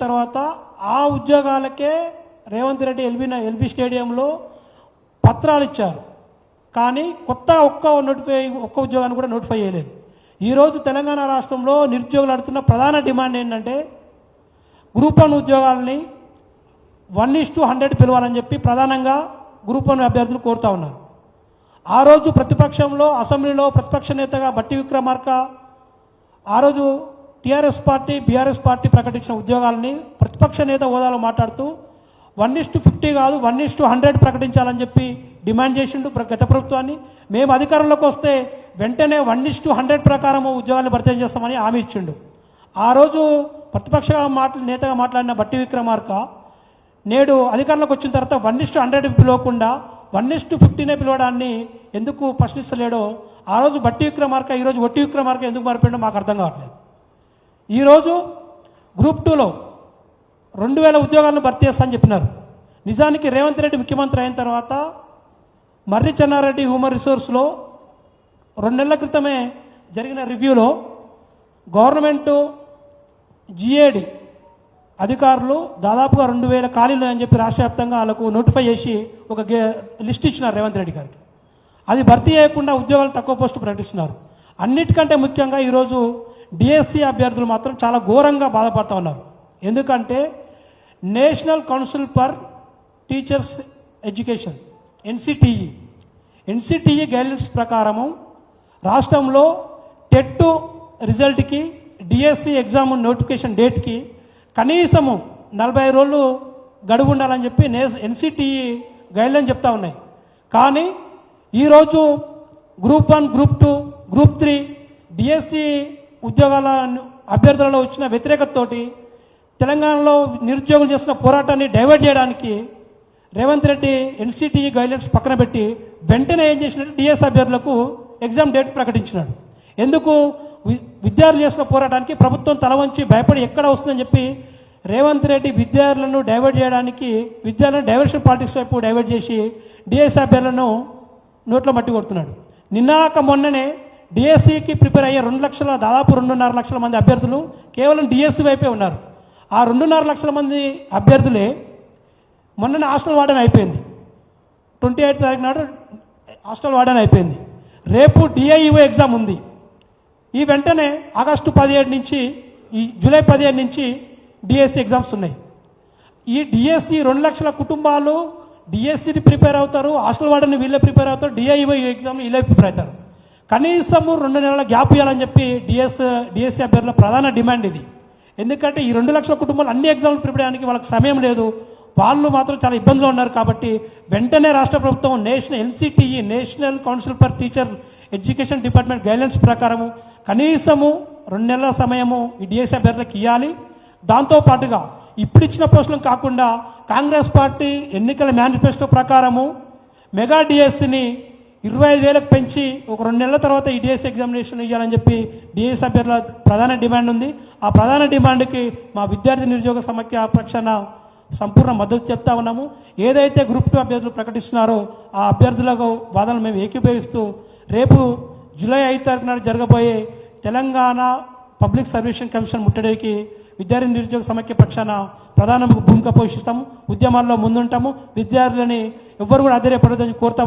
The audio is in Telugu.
తర్వాత ఆ ఉద్యోగాలకే రేవంత్ రెడ్డి ఎల్బీ స్టేడియంలో పత్రాలు ఇచ్చారు. కానీ కొత్త ఒక్క ఉద్యోగాన్ని కూడా నోటిఫై చేయలేదు. ఈరోజు తెలంగాణ రాష్ట్రంలో నిరుద్యోగులు అడుగుతున్న ప్రధాన డిమాండ్ ఏంటంటే గ్రూప్ 1 ఉద్యోగాలని 1:100 పిలవాలని చెప్పి ప్రధానంగా గ్రూప్ 1 అభ్యర్థులు కోరుతా ఉన్నారు. ఆ రోజు ప్రతిపక్షంలో అసెంబ్లీలో ప్రతిపక్ష నేతగా బట్టి విక్రమార్క ఆ రోజు టీఆర్ఎస్ పార్టీ బీఆర్ఎస్ పార్టీ ప్రకటించిన ఉద్యోగాలని ప్రతిపక్ష నేత హోదాలో మాట్లాడుతూ 1:50 కాదు 1:100 ప్రకటించాలని చెప్పి డిమాండ్ చేసిండు గత ప్రభుత్వాన్ని. మేము అధికారంలోకి వస్తే వెంటనే 1:100 ప్రకారం ఉద్యోగాలను భర్తీ చేస్తామని హామీ ఇచ్చిండు. ఆ రోజు ప్రతిపక్ష నేతగా మాట్లాడిన బట్టి విక్రమార్క నేడు అధికారంలోకి వచ్చిన తర్వాత 1:100 పిలవకుండా 1:50 పిలవడాన్ని ఎందుకు ప్రశ్నిస్తలేడో ఆ రోజు బట్టి విక్రమార్క ఈరోజు ఒట్టి విక్రమార్క ఎందుకు మారిపోయిండో మాకు అర్థం కావట్లేదు. ఈరోజు గ్రూప్ 2లో 2000 ఉద్యోగాలను భర్తీ చేస్తామని చెప్పినారు. నిజానికి రేవంత్ రెడ్డి ముఖ్యమంత్రి అయిన తర్వాత మర్రి చెన్నారెడ్డి హ్యూమన్ రిసోర్స్లో 2 నెలల క్రితమే జరిగిన రివ్యూలో గవర్నమెంటు జిఏడి అధికారులు దాదాపుగా 2000 ఖాళీలు అని చెప్పి రాష్ట్ర వ్యాప్తంగా వాళ్ళకు నోటిఫై చేసి ఒక లిస్ట్ ఇచ్చినారు రేవంత్ రెడ్డి గారికి. అది భర్తీ చేయకుండా ఉద్యోగాలు తక్కువ పోస్టు ప్రకటిస్తున్నారు. అన్నిటికంటే ముఖ్యంగా ఈరోజు డిఎస్సి అభ్యర్థులు మాత్రం చాలా ఘోరంగా బాధపడుతూ ఉన్నారు. ఎందుకంటే national council for teachers education NCTE guidelines ప్రకారము రాష్ట్రంలో టెట్ రిజల్ట్కి డిఎస్సి ఎగ్జామ్ నోటిఫికేషన్ డేట్కి కనీసము 45 రోజులు గడువు ఉండాలని చెప్పి ఎన్సిటిఈ గైడ్లైన్ చెప్తా ఉన్నాయి. కానీ ఈరోజు గ్రూప్ 1 గ్రూప్ 2 గ్రూప్ 3 డిఎస్సి ఉద్యోగాల అభ్యర్థులలో వచ్చిన వ్యతిరేకతతోటి తెలంగాణలో నిరుద్యోగులు చేసిన పోరాటాన్ని డైవర్ట్ చేయడానికి రేవంత్ రెడ్డి ఎన్సిటిఈ గైడ్లైన్స్ పక్కన పెట్టి వెంటనే ఏం చేసినట్టు డిఎస్ అభ్యర్థులకు ఎగ్జామ్ డేట్ ప్రకటించినాడు. ఎందుకు? విద్యార్థులు చేసిన పోరాటానికి ప్రభుత్వం తల వంచి భయపడి ఎక్కడ వస్తుందని చెప్పి రేవంత్ రెడ్డి విద్యార్థులను డైవర్ట్ చేయడానికి విద్యార్థులను డైవర్షన్ పాలిటిక్స్ వైపు డైవర్ట్ చేసి డిఎస్ అభ్యర్థులను నోట్లో మట్టి కొడుతున్నాడు. నిన్నాక మొన్ననే డిఎస్సికి ప్రిపేర్ అయ్యే దాదాపు 2.5 లక్షల మంది అభ్యర్థులు కేవలం డిఎస్సి వైపే ఉన్నారు. ఆ 2.5 లక్షల మంది అభ్యర్థులే మొన్ననే హాస్టల్ వార్డెన్ అయిపోయింది. 28వ తారీఖు నాడు హాస్టల్ వార్డెన్ అయిపోయింది. రేపు డిఐఈఓ ఎగ్జామ్ ఉంది. ఈ వెంటనే ఆగస్టు 17 నుంచి జూలై 15 నుంచి డిఎస్సి ఎగ్జామ్స్ ఉన్నాయి. ఈ డిఎస్సి 2 లక్షల కుటుంబాలు డిఎస్సిని ప్రిపేర్ అవుతారు, హాస్టల్ వార్డెన్ వీళ్ళే ప్రిపేర్ అవుతారు, డిఐఈఓ ఎగ్జామ్ వీళ్ళే ప్రిపేర్ అవుతారు. కనీసము 2 నెలల గ్యాప్ ఇవ్వాలని చెప్పి డిఎస్సి అభ్యర్థుల ప్రధాన డిమాండ్ ఇది. ఎందుకంటే ఈ 2 లక్షల కుటుంబాలు అన్ని ఎగ్జామ్లు ప్రిపేర్ చేయడానికి వాళ్ళకి సమయం లేదు. వాళ్ళు మాత్రం చాలా ఇబ్బందులు ఉన్నారు. కాబట్టి వెంటనే రాష్ట్ర ప్రభుత్వం NCTE national council for teacher education department guidelines ప్రకారము కనీసము 2 నెలల సమయము ఈ డిఎస్సి అభ్యర్థులకు ఇవ్వాలి. దాంతోపాటుగా ఇప్పుడు ఇచ్చిన పోస్టులను కాకుండా కాంగ్రెస్ పార్టీ ఎన్నికల మేనిఫెస్టో ప్రకారము మెగా డిఎస్సిని 25,000కు పెంచి ఒక 2 నెలల తర్వాత ఈ డిఎస్సి ఎగ్జామినేషన్ ఇవ్వాలని చెప్పి డిఎస్సి అభ్యర్థుల ప్రధాన డిమాండ్ ఉంది. ఆ ప్రధాన డిమాండ్కి మా విద్యార్థి నిరుద్యోగ సమాఖ్య పక్షాన సంపూర్ణ మద్దతు చెప్తా ఉన్నాము. ఏదైతే గ్రూప్ 2 అభ్యర్థులు ప్రకటిస్తున్నారో ఆ అభ్యర్థులకు వాదనలు మేము ఏకీభవిస్తూ రేపు జూలై 5 తారీఖు నాడు జరగబోయే తెలంగాణ పబ్లిక్ సర్వీస్ కమిషన్ ముట్టడికి విద్యార్థి నిరుద్యోగ సమాఖ్య పక్షాన ప్రధాన భూమిక పోషిస్తాము. ఉద్యమాల్లో ముందుంటాము. విద్యార్థులని ఎవ్వరు కూడా అధైర్యపడదని కోరుతాము.